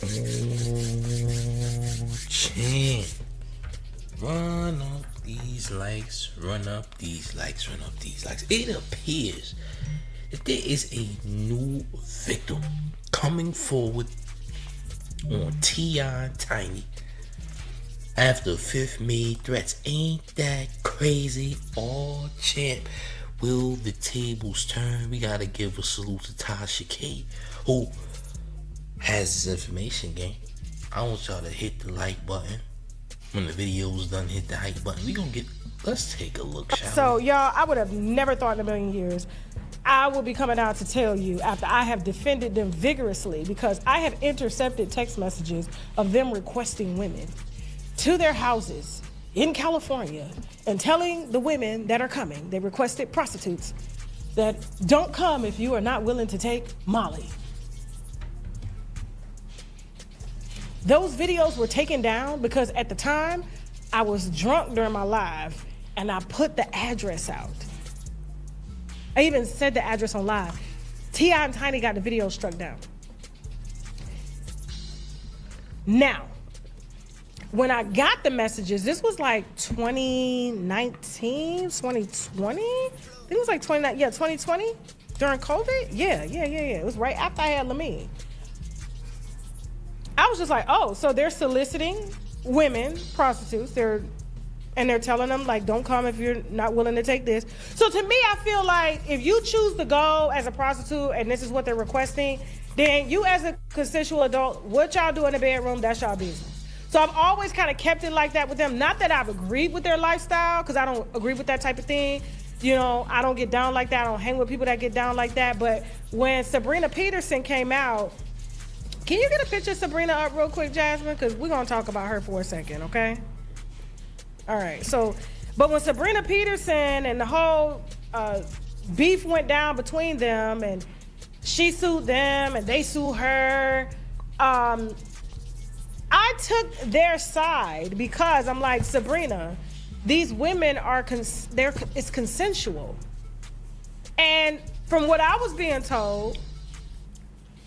Oh, champ. Run up these likes, run up these likes, run up these likes. It appears that there is a new victim coming forward on T.I. Tiny after Fifth made threats. Ain't that crazy? Oh, champ. Will the tables turn? We gotta give a salute to Tasha K, who has this information, gang. I want y'all to hit the like button. When the video's done, hit the like button. Let's take a look, shall we? So, y'all, I would have never thought in a million years I will be coming out to tell you after I have defended them vigorously, because I have intercepted text messages of them requesting women to their houses in California and telling the women that are coming, they requested prostitutes, that don't come if you are not willing to take Molly. Those videos were taken down because at the time I was drunk during my live and I put the address out. I even said the address on live. T.I. and Tiny got the video struck down. Now, when I got the messages, this was like 2019, 2020? I think it was like 2020 during COVID. Yeah. It was right after I had Lamine. I was just like, oh, so they're soliciting women, prostitutes. They're telling them, like, don't come if you're not willing to take this. So to me, I feel like if you choose to go as a prostitute and this is what they're requesting, then you as a consensual adult, what y'all do in the bedroom, that's y'all business. So I've always kind of kept it like that with them. Not that I've agreed with their lifestyle, because I don't agree with that type of thing. You know, I don't get down like that. I don't hang with people that get down like that. But when Sabrina Peterson came out, can you get a picture of Sabrina up real quick, Jasmine? Because we're going to talk about her for a second, okay? All right. So, but when Sabrina Peterson and the whole beef went down between them and she sued them and they sued her, I took their side because I'm like, Sabrina, these women are, it's consensual. And from what I was being told,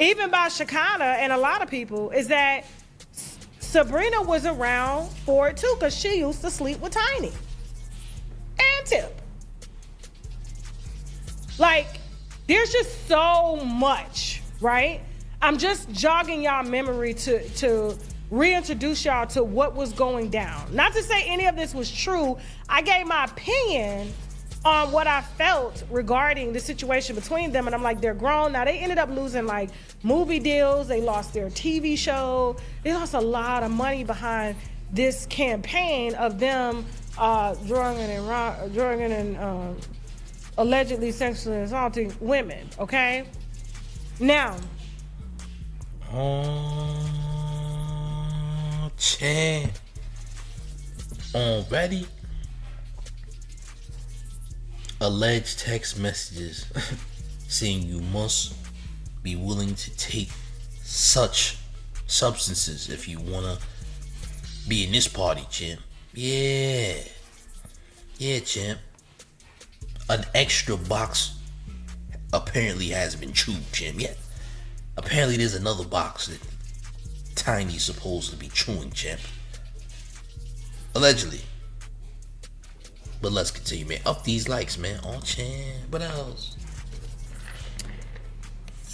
even by Shekinah and a lot of people, is that Sabrina was around for it too, because she used to sleep with Tiny and Tip. Like, there's just so much, right? I'm just jogging y'all memory to reintroduce y'all to what was going down. Not to say any of this was true. I gave my opinion on what I felt regarding the situation between them, and I'm like, they're grown. Now, they ended up losing, like, movie deals. They lost their TV show. They lost a lot of money behind this campaign of them drugging and allegedly sexually assaulting women, okay? Now. Oh, champ. Already? Alleged text messages saying you must be willing to take such substances if you want to be in this party, champ. Yeah, champ. An extra box apparently has been chewed, champ. Yeah, apparently there's another box that Tiny's supposed to be chewing, champ. Allegedly. But let's continue, man. Up these likes, man. Oh, champ. What else?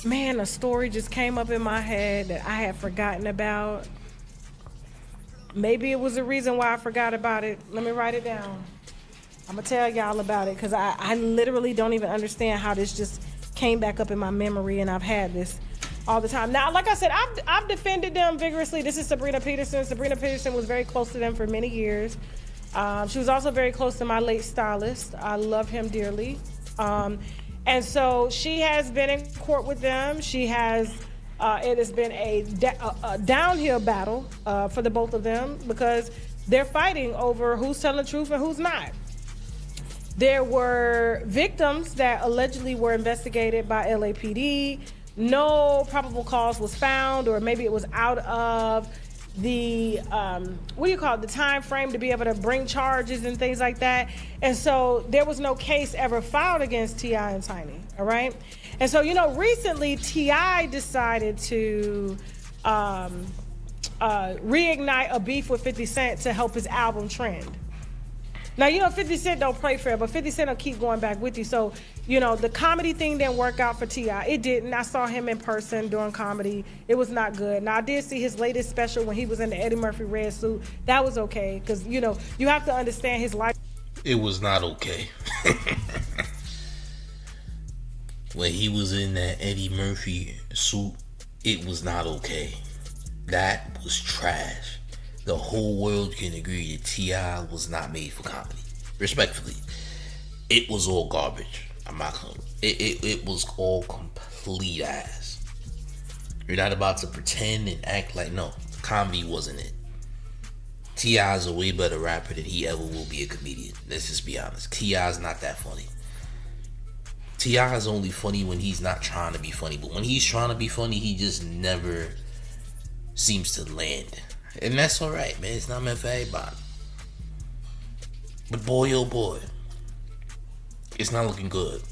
Man, a story just came up in my head that I had forgotten about. Maybe it was the reason why I forgot about it. Let me write it down. I'm going to tell y'all about it, because I literally don't even understand how this just came back up in my memory, and I've had this all the time. Now, like I said, I've defended them vigorously. This is Sabrina Peterson. Sabrina Peterson was very close to them for many years. She was also very close to my late stylist. I love him dearly. And so she has been in court with them. She has, it has been a downhill battle for the both of them, because they're fighting over who's telling the truth and who's not. There were victims that allegedly were investigated by LAPD. No probable cause was found, or maybe it was out of the the time frame to be able to bring charges and things like that. And so there was no case ever filed against T.I. and Tiny, all right? And so, recently T.I. decided to reignite a beef with 50 Cent to help his album trend. Now, 50 Cent don't play fair, but 50 Cent will keep going back with you. So, the comedy thing didn't work out for T.I. It didn't. I saw him in person doing comedy. It was not good. Now, I did see his latest special when he was in the Eddie Murphy red suit. That was okay, because, you have to understand his life. It was not okay. When he was in that Eddie Murphy suit, it was not okay. That was trash. The whole world can agree that T.I. was not made for comedy. Respectfully, it was all garbage. I'm not gonna. It was all complete ass. You're not about to pretend and act like no. Comedy wasn't it. T.I. is a way better rapper than he ever will be a comedian. Let's just be honest. T.I. is not that funny. T.I. is only funny when he's not trying to be funny, but when he's trying to be funny, he just never seems to land. And that's alright, man. It's not meant for everybody. But boy, oh boy, it's not looking good.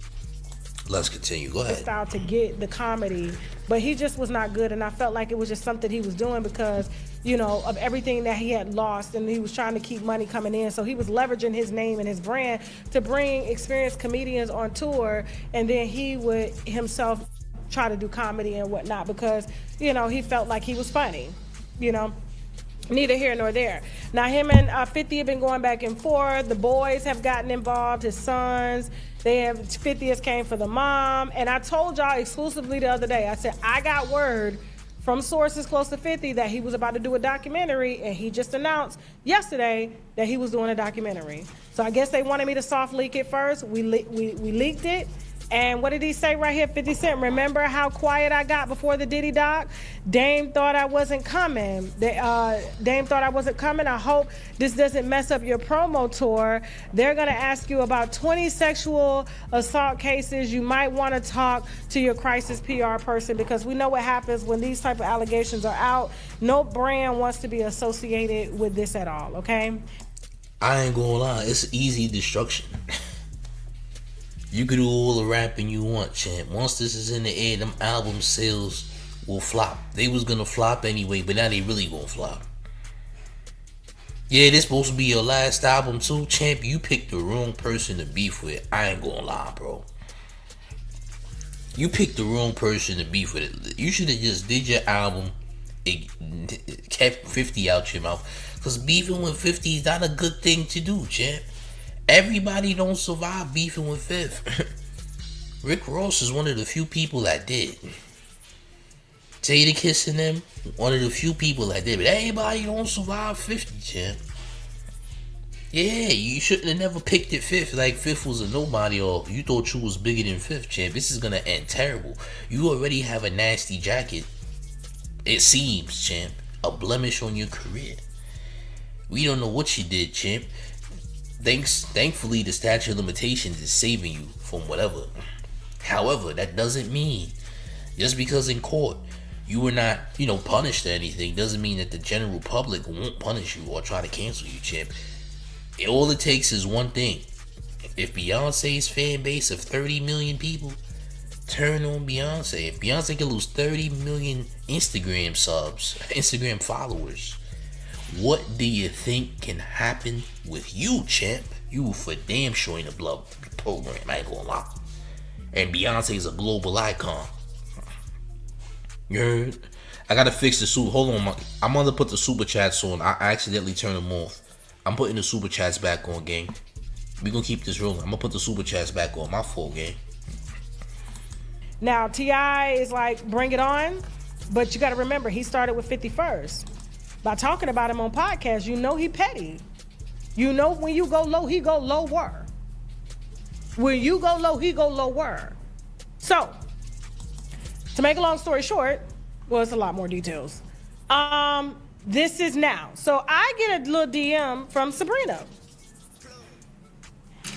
Let's continue. Go ahead. Style to get the comedy, but he just was not good, and I felt like it was just something he was doing because, of everything that he had lost, and he was trying to keep money coming in. So he was leveraging his name and his brand to bring experienced comedians on tour, and then he would himself try to do comedy and whatnot because, he felt like he was funny, Neither here nor there. Now, him and 50 have been going back and forth. The boys have gotten involved, his sons. 50th came for the mom. And I told y'all exclusively the other day, I said, I got word from sources close to 50 that he was about to do a documentary, and he just announced yesterday that he was doing a documentary. So I guess they wanted me to soft leak it first. We leaked it. And what did he say right here, 50 Cent? Remember how quiet I got before the Diddy doc? Dame thought I wasn't coming. Dame thought I wasn't coming. I hope this doesn't mess up your promo tour. They're going to ask you about 20 sexual assault cases. You might want to talk to your crisis PR person because we know what happens when these type of allegations are out. No brand wants to be associated with this at all, okay? I ain't gonna lie. It's easy destruction. You can do all the rapping you want, champ. Once this is in the air, them album sales will flop. They was gonna flop anyway, but now they really gonna flop. Yeah, this supposed to be your last album too, champ. You picked the wrong person to beef with. I ain't gonna lie, bro. You picked the wrong person to beef with it. You should have just did your album, kept 50 out your mouth. Cause beefing with 50 is not a good thing to do, champ. Everybody don't survive beefing with Fifth. Rick Ross is one of the few people that did. Jadakiss and them, one of the few people that did. But everybody don't survive 50, champ. Yeah, you shouldn't have never picked it Fifth like Fifth was a nobody or you thought you was bigger than Fifth, champ. This is gonna end terrible. You already have a nasty jacket. It seems, champ. A blemish on your career. We don't know what you did, champ. Thankfully, the statute of limitations is saving you from whatever. However, that doesn't mean just because in court you were not, punished or anything, doesn't mean that the general public won't punish you or try to cancel you, champ. All it takes is one thing. If Beyonce's fan base of 30 million people turn on Beyonce, if Beyonce can lose 30 million Instagram followers, what do you think can happen with you, champ? You for damn sure in the blood program, I ain't gonna lie. And Beyonce's a global icon. You heard? I gotta fix the super. Hold on, I'm gonna put the super chats on. I accidentally turned them off. I'm putting the super chats back on, gang. We gonna keep this rolling. I'm gonna put the super chats back on. My fault, gang. Now T.I. is like, bring it on, but you gotta remember he started with 50 first. By talking about him on podcasts, he petty. When you go low, he go lower. When you go low, he go lower. So, to make a long story short, well, it's a lot more details. This is now. So I get a little DM from Sabrina.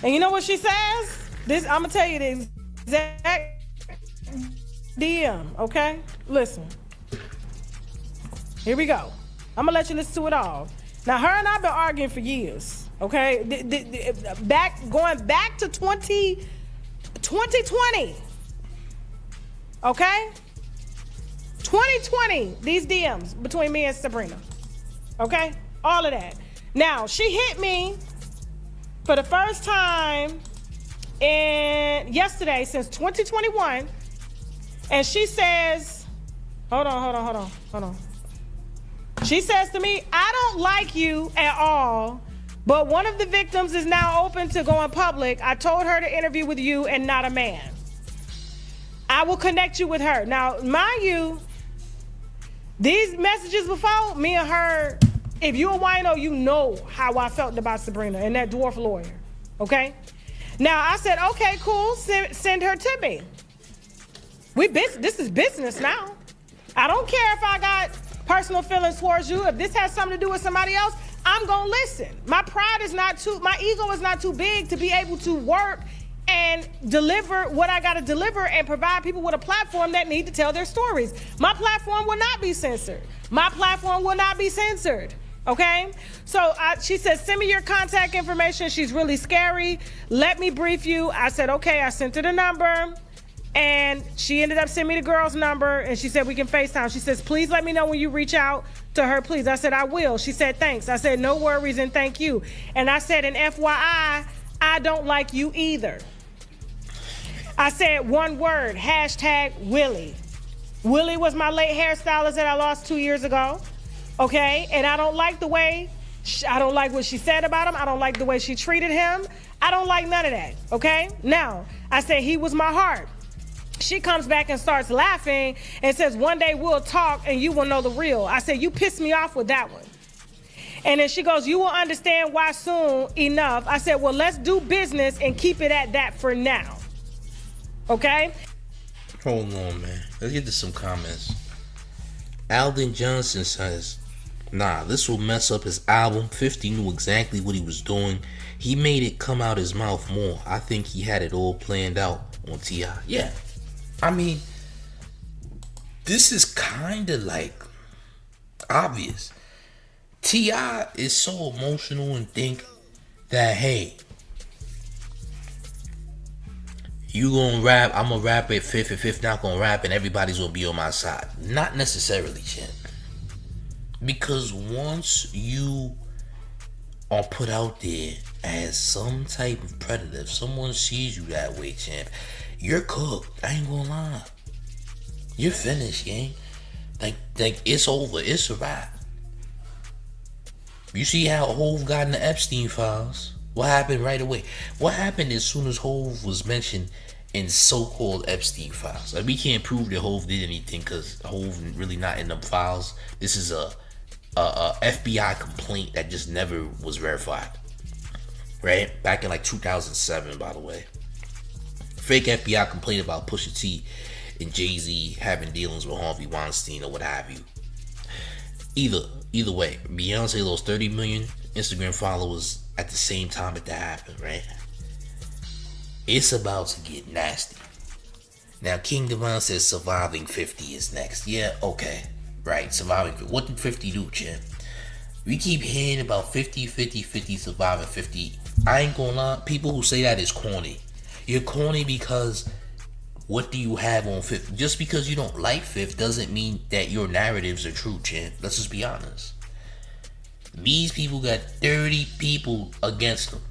And you know what she says? I'm gonna tell you the exact DM, okay? Listen. Here we go. I'm gonna let you listen to it all. Now, her and I've been arguing for years, okay? Going back to 2020, okay? 2020, these DMs between me and Sabrina. Okay? All of that. Now, she hit me for the first time yesterday since 2021. And she says, hold on. She says to me, I don't like you at all, but one of the victims is now open to going public. I told her to interview with you and not a man. I will connect you with her. Now, mind you, these messages before, me and her, if you a wino, you know how I felt about Sabrina and that dwarf lawyer, okay? Now, I said, okay, cool, send her to me. This is business now. I don't care if I got personal feelings towards you. If this has something to do with somebody else, I'm gonna listen. My ego is not too big to be able to work and deliver what I gotta deliver and provide people with a platform that need to tell their stories. My platform will not be censored. Okay? So she said, send me your contact information. She's really scary. Let me brief you. I said, okay. I sent her the number. And she ended up sending me the girl's number, and she said we can FaceTime. She says, please let me know when you reach out to her, please. I said, I will. She said, thanks. I said, no worries and thank you. And I said, and FYI, I don't like you either. I said one word, #Willie. Willie was my late hairstylist that I lost 2 years ago, okay? And I don't like what she said about him. I don't like the way she treated him. I don't like none of that, okay? Now, I said he was my heart. She comes back and starts laughing and says, one day we'll talk and you will know the real. I said, you pissed me off with that one. And then she goes, you will understand why soon enough. I said, well, let's do business and keep it at that for now. Okay? Hold on, man. Let's get to some comments. Alden Johnson says, nah, this will mess up his album. 50 knew exactly what he was doing. He made it come out his mouth more. I think he had it all planned out on T.I. Yeah. I mean, this is kind of like obvious. T.I. is so emotional and think that, hey, you gonna rap, I'm gonna rap at Fifth, and Fifth not gonna rap, and everybody's gonna be on my side. Not necessarily, champ. Because once you are put out there as some type of predator, if someone sees you that way, champ, you're cooked. I ain't gonna lie. You're finished, gang. Like it's over. It's a wrap. You see how Hove got in the Epstein files? What happened right away? What happened as soon as Hove was mentioned in so-called Epstein files? Like, we can't prove that Hove did anything because Hove really not in them files. This is a FBI complaint that just never was verified. Right? Back in like 2007, by the way. Fake FBI complaint about Pusha T and Jay-Z having dealings with Harvey Weinstein or what have you. Either way, Beyonce lost 30 million Instagram followers at the same time that happened, right? It's about to get nasty. Now, King Devon says surviving 50 is next. Yeah, okay. Right, surviving 50. What did 50 do, champ? We keep hearing about 50, 50, 50, surviving 50. I ain't gonna lie, people who say that is corny. You're corny because what do you have on Fifth? Just because you don't like Fifth doesn't mean that your narratives are true, champ. Let's just be honest. These people got 30 people against them.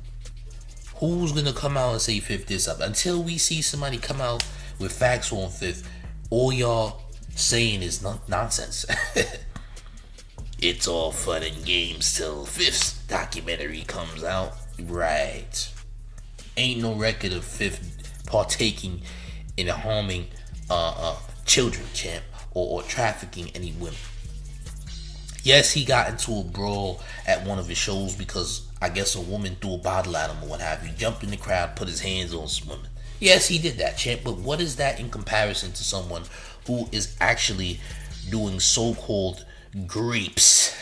Who's gonna come out and say Fifth this up? Until we see somebody come out with facts on Fifth, all y'all saying is nonsense. It's all fun and games till Fifth's documentary comes out. Right. Ain't no record of Fifth partaking in harming children, champ, or trafficking any women. Yes, he got into a brawl at one of his shows because I guess a woman threw a bottle at him or what have you. Jumped in the crowd, put his hands on some women. Yes, he did that, champ, but what is that in comparison to someone who is actually doing so-called grapes?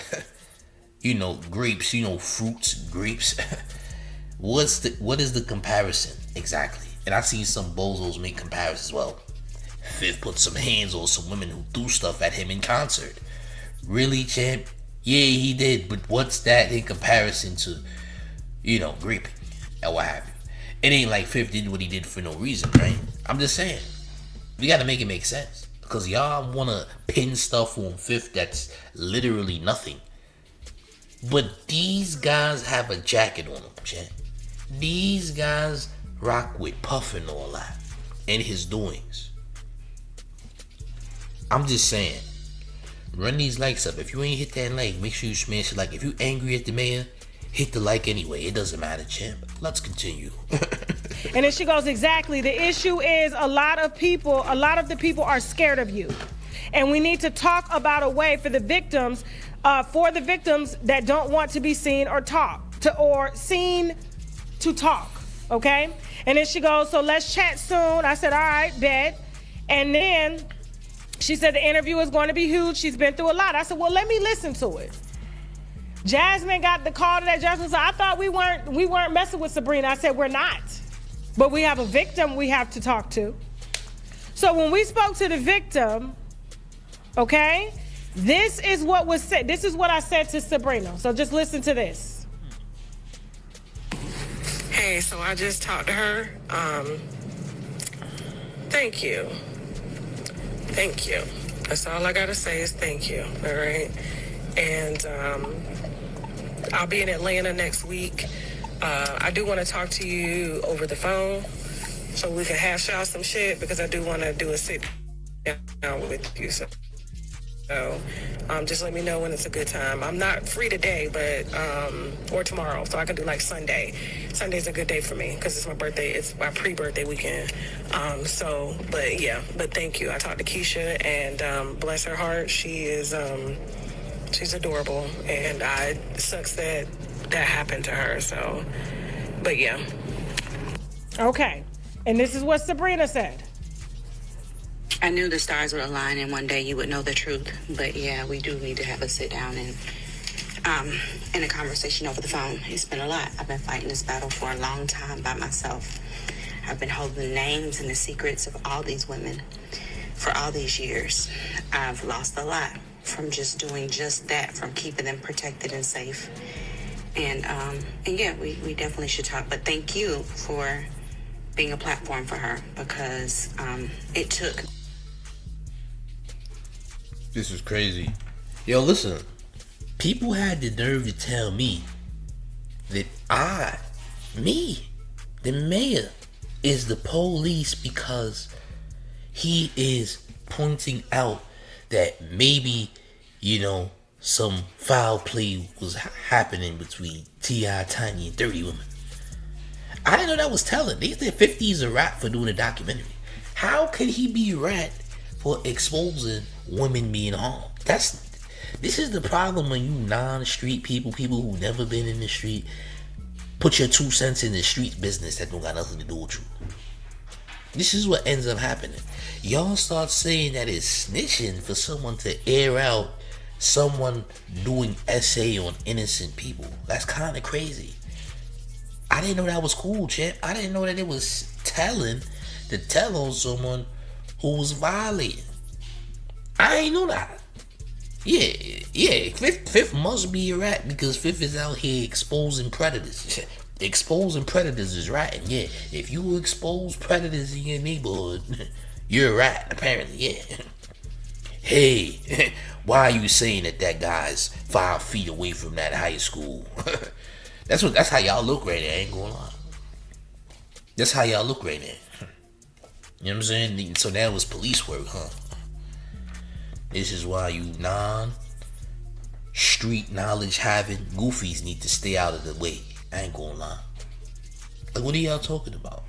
Grapes, fruits, grapes. What is the comparison exactly? And I've seen some bozos make comparisons. Well, Fifth put some hands on some women who threw stuff at him in concert. Really, champ? Yeah, he did, but what's that in comparison to, graping and what have you? It ain't like Fifth did what he did for no reason, right? I'm just saying. We gotta make it make sense. Because y'all want to pin stuff on Fifth that's literally nothing. But these guys have a jacket on them, chat. These guys rock with Puff and all that. And his doings. I'm just saying. Run these likes up. If you ain't hit that like, make sure you smash it like. If you angry at the mayor, hit the like anyway. It doesn't matter, champ. Let's continue. And then she goes, exactly. The issue is a lot of the people are scared of you. And we need to talk about a way for the victims that don't want to be seen or seen to talk. Okay? And then she goes, so let's chat soon. I said, all right, bet. And then she said the interview is going to be huge. She's been through a lot. I said, well, let me listen to it. Jasmine got the call to that. Jasmine said, I thought we weren't messing with Sabrina. I said, we're not. But we have a victim we have to talk to. So when we spoke to the victim, okay, this is what was said. This is what I said to Sabrina. So just listen to this. Hey, so I just talked to her. Thank you. Thank you. That's all I gotta say is thank you. All right. And I'll be in Atlanta next week. I do want to talk to you over the phone so we can hash out some shit because I do want to do a sit down with you. So just let me know when it's a good time. I'm not free today, but or tomorrow, so I can do like Sunday. Sunday's a good day for me because it's my birthday. It's my pre-birthday weekend. But thank you. I talked to Keisha, and bless her heart, she is she's adorable, and it sucks that happened to her. So, but yeah. Okay, and this is what Sabrina said. I knew the stars would align and one day you would know the truth. But yeah, we do need to have a sit down and a conversation over the phone. It's been a lot. I've been fighting this battle for a long time by myself. I've been holding the names and the secrets of all these women for all these years. I've lost a lot from just doing just that, from keeping them protected and safe. And yeah, we definitely should talk. But thank you for being a platform for her because it took. This is crazy. Yo, listen. People had the nerve to tell me that the mayor, is the police because he is pointing out that maybe, some foul play was happening between T.I., Tiny, and 30 women. I didn't know that was telling. They said 50's a rat for doing a documentary. How could he be a rat for exposing women being harmed? This is the problem when you non-street people who never been in the street, put your 2 cents in the street business that don't got nothing to do with you. This is what ends up happening. Y'all start saying that it's snitching for someone to air out someone doing essay on innocent people. That's kind of crazy. I didn't know that was cool, champ. I didn't know that it was telling to tell on someone who was violating. I ain't know that. Yeah. Fifth must be a rat because Fifth is out here exposing predators. Exposing predators is ratting. Yeah, if you expose predators in your neighborhood, you're a rat, apparently. Yeah. Hey, why are you saying that guy's 5 feet away from that high school? That's how y'all look right there. I ain't gonna lie. That's how y'all look right there. You know what I'm saying? So that was police work, huh? This is why you non-street knowledge having goofies need to stay out of the way. I ain't gonna lie. Like, what are y'all talking about?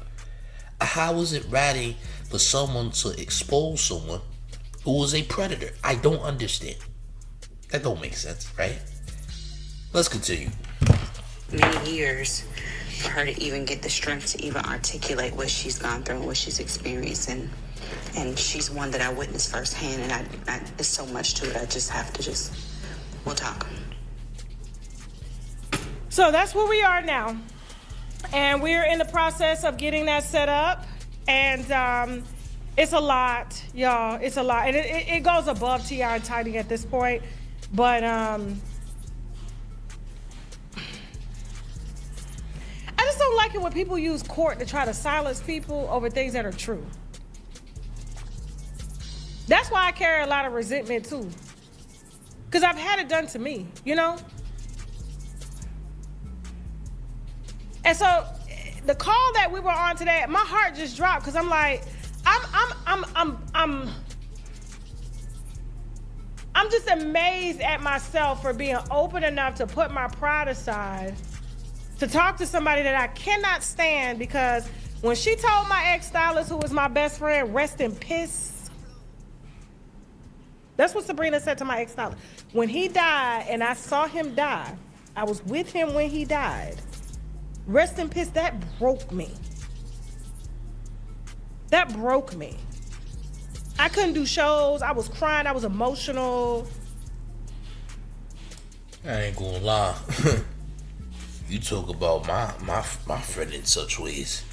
How is it ratting for someone to expose someone who was a predator? I don't understand. That don't make sense, right? Let's continue. Many years for her to even get the strength to even articulate what she's gone through and what she's experienced. And she's one that I witnessed firsthand, and I there's so much to it. I just have to we'll talk. So that's where we are now. And we're in the process of getting that set up. And it's a lot, y'all. It's a lot. And it goes above T.I. and Tiny at this point. But I just don't like it when people use court to try to silence people over things that are true. That's why I carry a lot of resentment too. Because I've had it done to me, you know? And so the call that we were on today, my heart just dropped because I'm like, I'm just amazed at myself for being open enough to put my pride aside to talk to somebody that I cannot stand, because when she told my ex-stylist, who was my best friend, rest in piss. That's what Sabrina said to my ex-stylist. When he died and I saw him die, I was with him when he died. Rest in piss, that broke me. That broke me. I couldn't do shows. I was crying. I was emotional. I ain't gonna lie. You talk about my friend in such ways.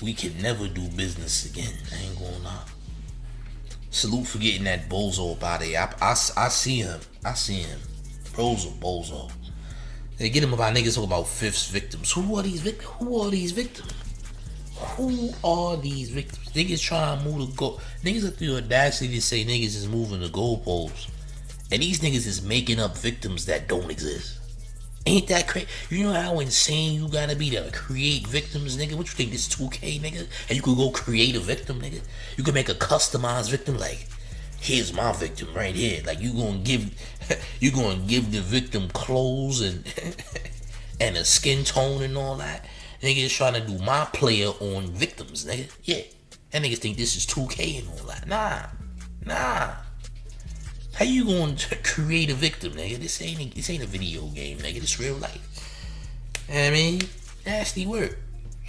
We can never do business again. I ain't gonna lie. Salute for getting that bozo up out of here. I see him. I see him. Bozo. They get him about niggas talking about fifth victims. Who are these victims? Who are these victims? Niggas trying to move the goal. Niggas have the audacity to say niggas is moving the goalposts. And these niggas is making up victims that don't exist. Ain't that crazy? You know how insane you gotta be to create victims, nigga? What you think, this 2K, nigga? And you could go create a victim, nigga? You could make a customized victim, like, here's my victim right here. Like, you gonna give the victim clothes and and a skin tone and all that. Niggas trying to do my player on victims, nigga. Yeah. And niggas think this is 2K and all that. Nah. How you gonna create a victim, nigga? This ain't a video game, nigga. This real life. You know what I mean? Nasty work.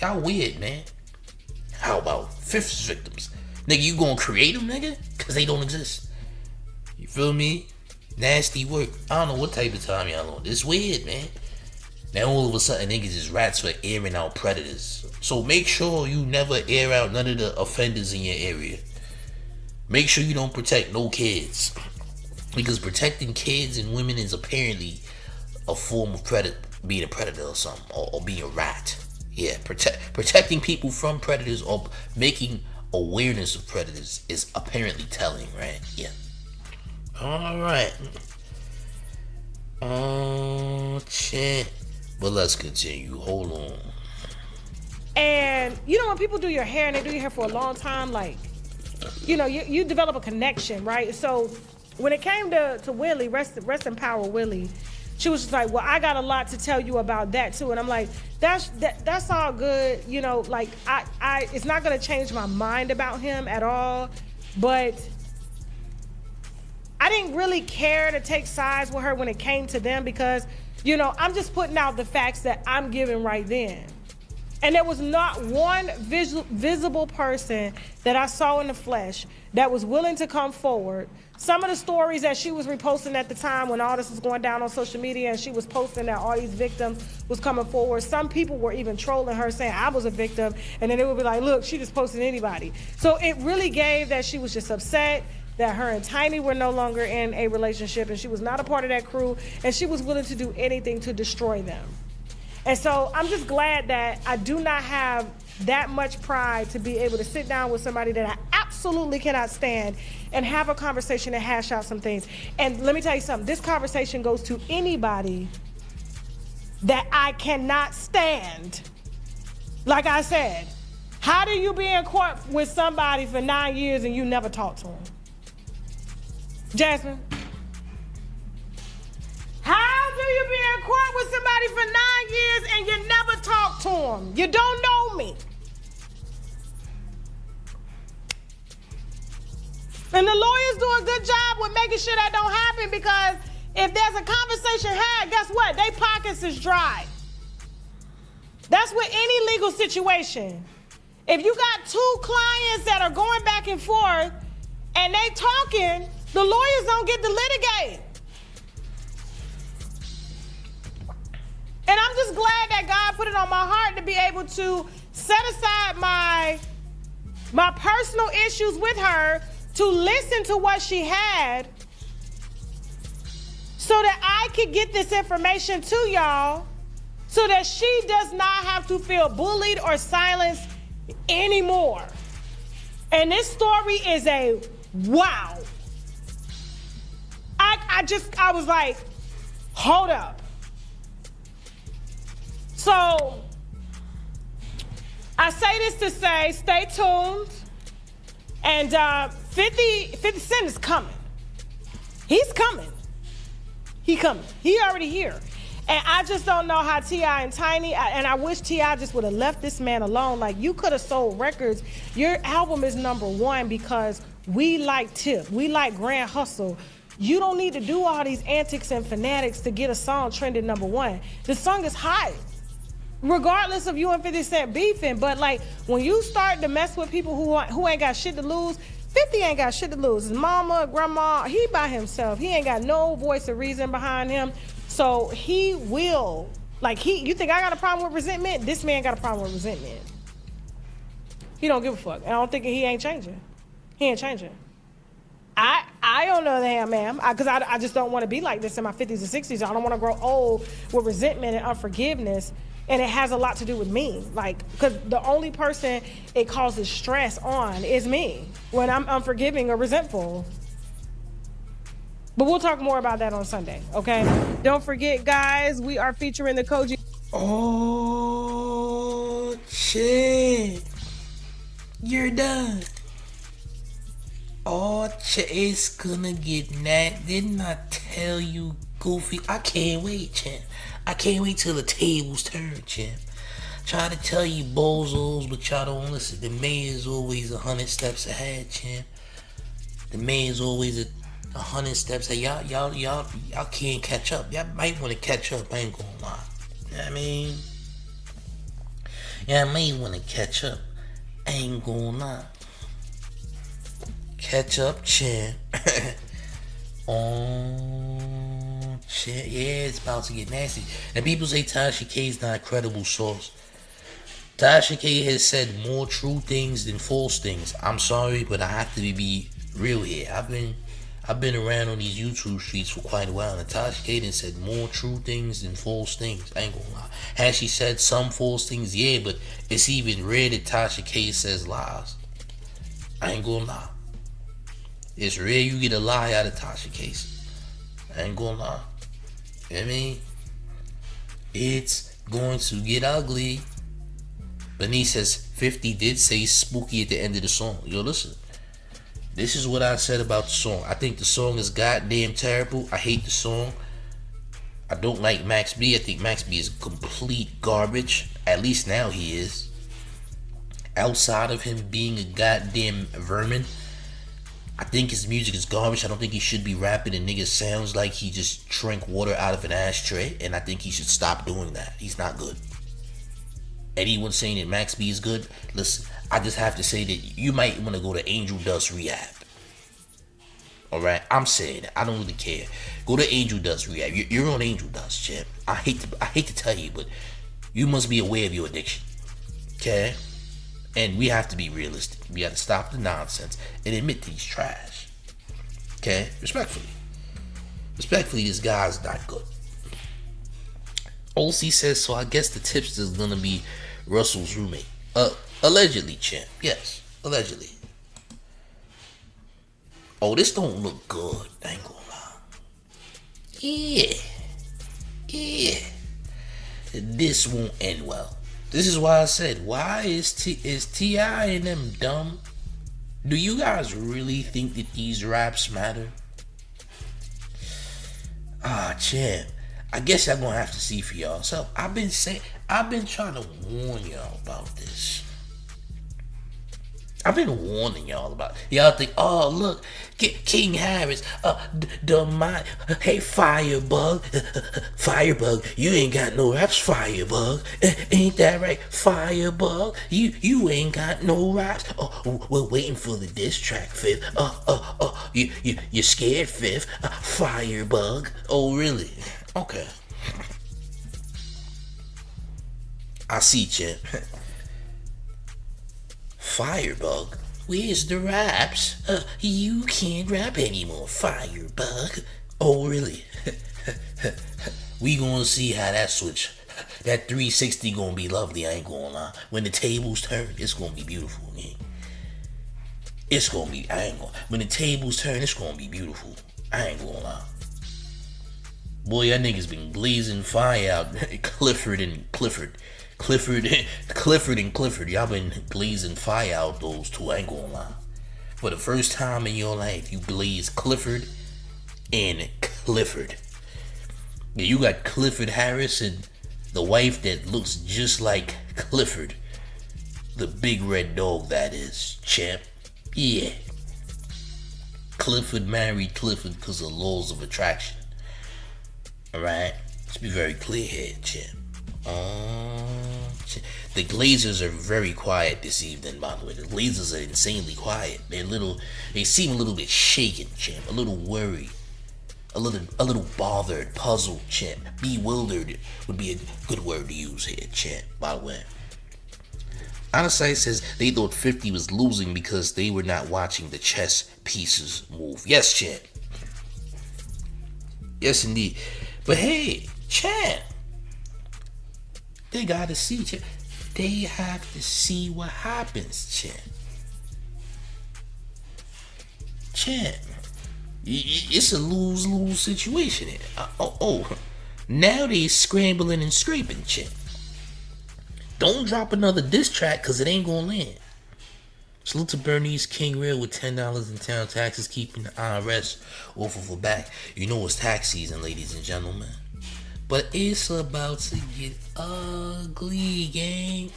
Y'all weird, man. How about fifth victims? Nigga, you gonna create them, nigga? Cause they don't exist. You feel me? Nasty work. I don't know what type of time y'all on. This weird, man. Now all of a sudden niggas is rats for airing out predators. So make sure you never air out none of the offenders in your area. Make sure you don't protect no kids. Because protecting kids and women is apparently a form of being a predator or something. Or being a rat. Yeah, protecting people from predators or making awareness of predators is apparently telling, right? Yeah. Alright. Oh, shit. But let's continue. Hold on. And you know when people do your hair and they do your hair for a long time, like, you know, you develop a connection, right? So when it came to Willie, rest in power, Willie, she was just like, well, I got a lot to tell you about that too. And I'm like, that's all good, you know, like I it's not gonna change my mind about him at all, but I didn't really care to take sides with her when it came to them, because, you know, I'm just putting out the facts that I'm giving right then. And there was not one visible person that I saw in the flesh that was willing to come forward. Some of the stories that she was reposting at the time when all this was going down on social media, and she was posting that all these victims was coming forward, some people were even trolling her saying I was a victim, and then it would be like, look, she just posted anybody. So it really gave that she was just upset that her and Tiny were no longer in a relationship, and she was not a part of that crew, and she was willing to do anything to destroy them. And so I'm just glad that I do not have that much pride to be able to sit down with somebody that I absolutely cannot stand and have a conversation and hash out some things. And let me tell you something, this conversation goes to anybody that I cannot stand. Like I said, how do you be in court with somebody for 9 years and you never talk to him? Jasmine? How do you be in court with somebody for 9 years and you never talk to them? You don't know me. And the lawyers do a good job with making sure that don't happen, because if there's a conversation had, guess what? Their pockets is dry. That's with any legal situation. If you got two clients that are going back and forth and they talking, the lawyers don't get to litigate. And I'm just glad that God put it on my heart to be able to set aside my personal issues with her, to listen to what she had, so that I could get this information to y'all, so that she does not have to feel bullied or silenced anymore. And this story is a Wow. I was like, hold up. So I say this to say, stay tuned. And 50 Cent is coming. He's coming. He coming. He already here. And I just don't know how T.I. and Tiny, and I wish T.I. just would have left this man alone. Like, you could have sold records. Your album is #1 because we like Tip. We like Grand Hustle. You don't need to do all these antics and fanatics to get a song trending #1. The song is hot, regardless of you and 50 Cent beefing. But, like, when you start to mess with people who ain't got shit to lose, 50 ain't got shit to lose. His mama, grandma, he by himself. He ain't got no voice of reason behind him. So he will, like, you think I got a problem with resentment? This man got a problem with resentment. He don't give a fuck. And I don't think he ain't changing. He ain't changing. I on the other hand, ma'am, because I just don't want to be like this in my 50s and 60s. I don't want to grow old with resentment and unforgiveness. And it has a lot to do with me. Like, because the only person it causes stress on is me when I'm unforgiving or resentful. But we'll talk more about that on Sunday, okay? Don't forget, guys, we are featuring the Koji. Oh, shit. You're done. Oh, shit. It's gonna get mad. Didn't I tell you, Goofy? I can't wait, champ. I can't wait till the tables turn, champ. Try to tell you bozos, but y'all don't listen. The mayor's always 100 steps ahead, champ. The mayor's always 100 steps ahead. Y'all can't catch up. Y'all might want to catch up. I ain't gonna lie. You know what I mean? Y'all may want to catch up. I ain't gonna lie. Catch up, champ. Oh, shit. Yeah, it's about to get nasty. And people say Tasha K's not a credible source. Tasha K has said more true things than false things. I'm sorry, but I have to be real here. I've been around on these YouTube streets for quite a while, and Tasha K done said more true things than false things. I ain't gonna lie. Has she said some false things? Yeah, but it's even rare that Tasha K says lies. I ain't gonna lie. It's rare you get a lie out of Tasha K. I ain't gonna lie. You know what I mean? It's going to get ugly. Benny says 50 did say spooky at the end of the song. Yo, listen. This is what I said about the song. I think the song is goddamn terrible. I hate the song. I don't like Max B. I think Max B is complete garbage. At least now he is. Outside of him being a goddamn vermin, I think his music is garbage. I don't think he should be rapping, and niggas sounds like he just drank water out of an ashtray, and I think he should stop doing that. He's not good. Anyone saying that Max B is good, listen, I just have to say that you might want to go to Angel Dust Rehab. Alright? I'm saying that. I don't really care. Go to Angel Dust Rehab. You're on Angel Dust, champ. I hate to tell you, but you must be aware of your addiction. Okay? And we have to be realistic. We have to stop the nonsense and admit that he's trash. Okay? Respectfully. Respectfully, this guy's not good. OC says, so I guess the tipster's gonna be Russell's roommate. Allegedly, champ. Yes, allegedly. Oh, this don't look good. I ain't gonna lie. Yeah. This won't end well. This is why I said, why is T.I. and them dumb? Do you guys really think that these raps matter? Champ. I guess y'all gonna have to see for y'all. So I've been trying to warn y'all about this. I've been warning y'all about it. Y'all think, oh look, King Harris, Domani, hey Firebug, Firebug, you ain't got no raps, Firebug, ain't that right, Firebug, you ain't got no raps. Oh, we're waiting for the diss track, Fifth. You're scared, Fifth, Firebug. Oh really? Okay. I see, champ. Firebug, where's the raps? You can't rap anymore, Firebug. Oh, really? We gonna see how that switch. That 360 gonna be lovely, I ain't gonna lie. When the tables turn, it's gonna be beautiful, man. It's gonna be, I ain't gonna, when the tables turn, it's gonna be beautiful. I ain't gonna lie. Boy, y'all niggas been blazing fire out. Clifford and Clifford. Clifford and Clifford. Y'all been blazing fire out those two. I ain't gonna lie. For the first time in your life, you blaze Clifford and Clifford. Yeah, you got Clifford Harris and the wife that looks just like Clifford. The big red dog, that is, champ. Yeah. Clifford married Clifford because of laws of attraction. Alright? Let's be very clear here, champ. The Glazers are very quiet this evening, by the way. The Glazers are insanely quiet. They seem a little bit shaken, champ. A little worried. A little bothered, puzzled, champ. Bewildered would be a good word to use here, champ, by the way. Honestly says they thought 50 was losing because they were not watching the chess pieces move. Yes, champ. Yes, indeed. But hey, champ. They gotta see, champ. They have to see what happens, champ. Champ. It's a lose-lose situation here. Now they scrambling and scraping, champ. Don't drop another diss track because it ain't gonna land. Salute to Bernice King Real with $10 in town taxes, keeping the IRS off of her back. You know it's tax season, ladies and gentlemen. But it's about to get ugly, gang.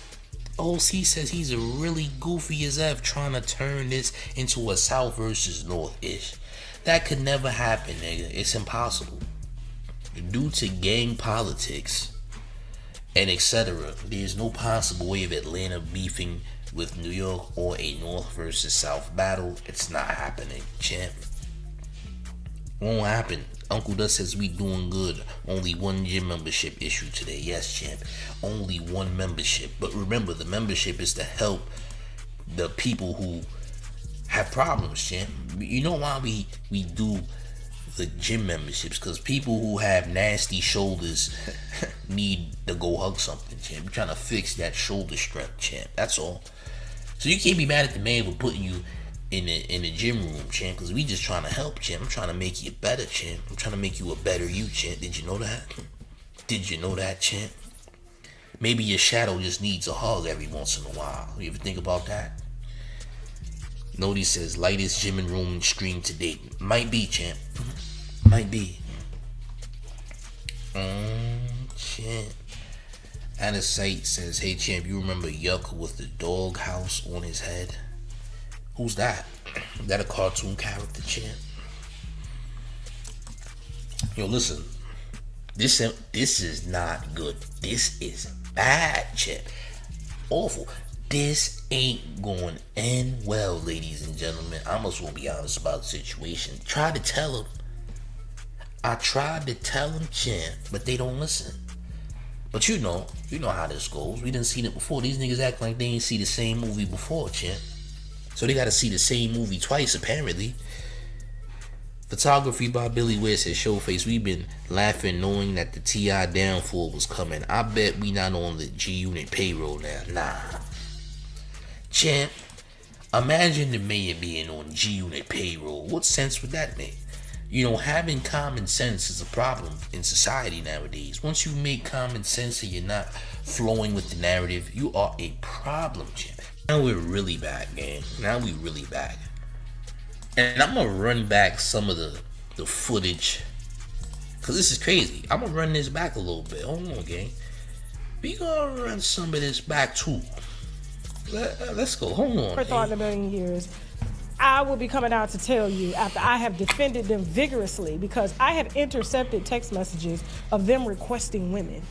OC says he's a really goofy as F trying to turn this into a South versus North-ish. That could never happen, nigga. It's impossible. Due to gang politics and etc., there's no possible way of Atlanta beefing with New York or a North versus South battle. It's not happening, champ. Won't happen. Uncle Dust says we doing good. Only one gym membership issue today. Yes, champ. Only one membership. But remember, the membership is to help the people who have problems, champ. You know why we do the gym memberships? Because people who have nasty shoulders need to go hug something, champ. You're trying to fix that shoulder strap, champ. That's all. So you can't be mad at the man for putting you in the gym room, champ, because we just trying to help, champ. I'm trying to make you better, champ. I'm trying to make you a better you, champ. Did you know that? Did you know that, champ? Maybe your shadow just needs a hug every once in a while. You ever think about that? Nody says, lightest gym and room stream to date. Might be, champ. Might be. Champ. Anna Sight says, hey, champ, you remember Yuck with the dog house on his head? Who's that? Is that a cartoon character, champ? Yo, listen. This is not good. This is bad, champ. Awful. This ain't going to end well, ladies and gentlemen. I must well be honest about the situation. Try to tell them. I tried to tell them, champ, but they don't listen. But you know how this goes. We done seen it before. These niggas act like they ain't see the same movie before, champ. So they gotta see the same movie twice, apparently. Photography by Billy Ware says, Showface, we've been laughing knowing that the T.I. downfall was coming. I bet we not on the G-Unit payroll now. Nah. Champ, imagine the mayor being on G-Unit payroll. What sense would that make? You know, having common sense is a problem in society nowadays. Once you make common sense and you're not flowing with the narrative, you are a problem, champ. Now we're really back, gang. Now we really back. And I'm gonna run back some of the footage, cause this is crazy. I'm gonna run this back a little bit. Hold on, gang. We gonna run some of this back too. Let's go. Hold on. Never thought in a million years I will be coming out to tell you after I have defended them vigorously, because I have intercepted text messages of them requesting women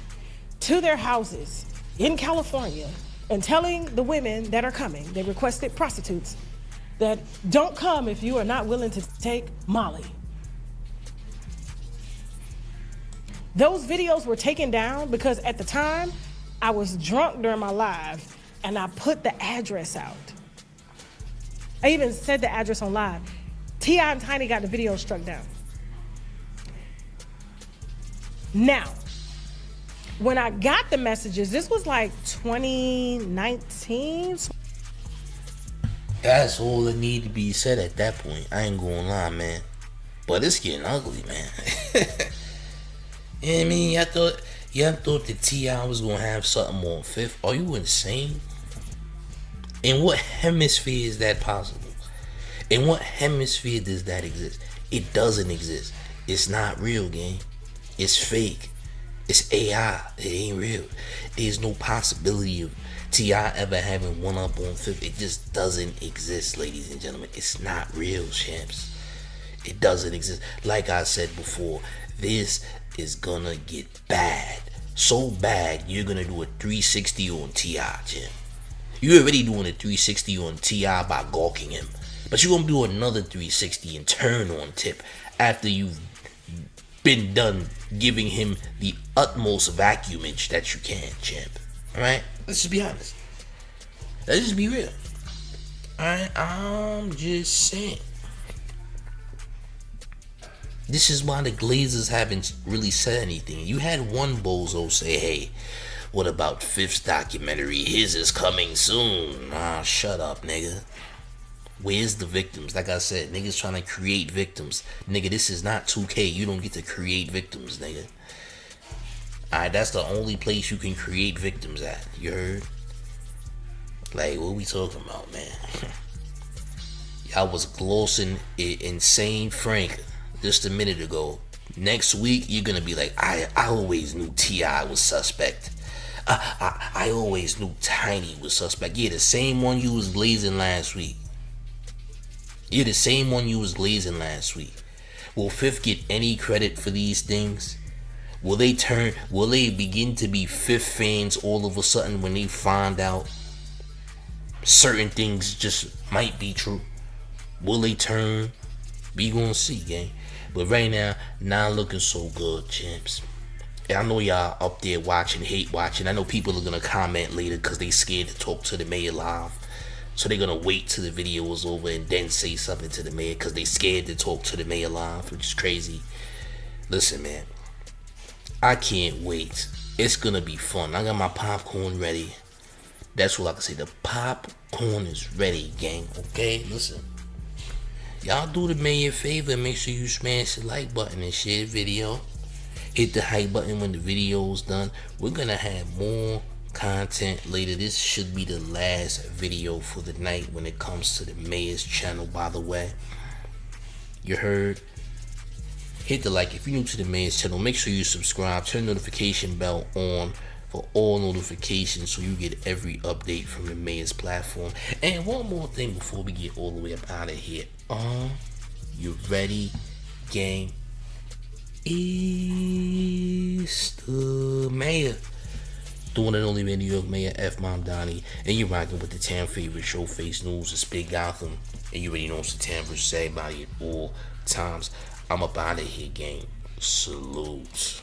to their houses in California and telling the women that are coming, they requested prostitutes, that don't come if you are not willing to take Molly. Those videos were taken down because at the time I was drunk during my live and I put the address out. I even said the address on live. T.I. and Tiny got the video struck down. Now, when I got the messages, this was like 2019. That's all that need to be said at that point. I ain't gonna lie, man. But it's getting ugly, man. You know what I mean? Y'all thought that T.I. was gonna have something on Fifth. Are you insane? In what hemisphere is that possible? In what hemisphere does that exist? It doesn't exist. It's not real, gang. It's fake. It's AI. It ain't real. There's no possibility of T.I. ever having one up on Fifth. It just doesn't exist, ladies and gentlemen. It's not real, champs. It doesn't exist. Like I said before, this is gonna get bad. So bad, you're gonna do a 360 on T.I., champ. You're already doing a 360 on T.I. by gawking him. But you're gonna do another 360 and turn on Tip after you've been done giving him the utmost vacuumage that you can, champ. Alright? Let's just be honest. Let's just be real. Alright? I'm just saying. This is why the Glazers haven't really said anything. You had one bozo say, hey, what about Fifth's documentary? His is coming soon. Ah, shut up, nigga. Where's the victims? Like I said, niggas trying to create victims. Nigga, this is not 2K. You don't get to create victims, nigga. Alright, that's the only place you can create victims at. You heard? Like, what we talking about, man? Y'all was glossing Insane Frank just a minute ago. Next week, you're gonna be like, I always knew T.I. was suspect. I always knew Tiny was suspect. Yeah, the same one you was glazing last week. You're the same one you was glazing last week. Will Fifth get any credit for these things? Will they begin to be Fifth fans all of a sudden when they find out certain things just might be true? Will they turn? We gonna see, gang. But right now, not looking so good, champs. And I know y'all up there watching, hate watching. I know people are gonna comment later because they scared to talk to the mayor live. So they're gonna wait till the video is over and then say something to the mayor because they scared to talk to the mayor live, which is crazy. Listen, man, I can't wait. It's gonna be fun. I got my popcorn ready. That's what I can say. The popcorn is ready, gang. Okay, listen. Y'all do the mayor a favor and make sure you smash the like button and share the video. Hit the hype button when the video's done. We're gonna have more content later. This should be the last video for the night when it comes to the mayor's channel, by the way. You heard? Hit the like. If you're new to the mayor's channel, make sure you subscribe. Turn the notification bell on for all notifications so you get every update from the mayor's platform. And one more thing before we get all the way up out of here. You ready, gang? It's the mayor. The one and only New York Mayor F. Mom Donnie, and you're rocking with the town favorite Showface News. It's Big Gotham, and you already know it's the town versus everybody at all times. I'm up out of here, gang. Salute.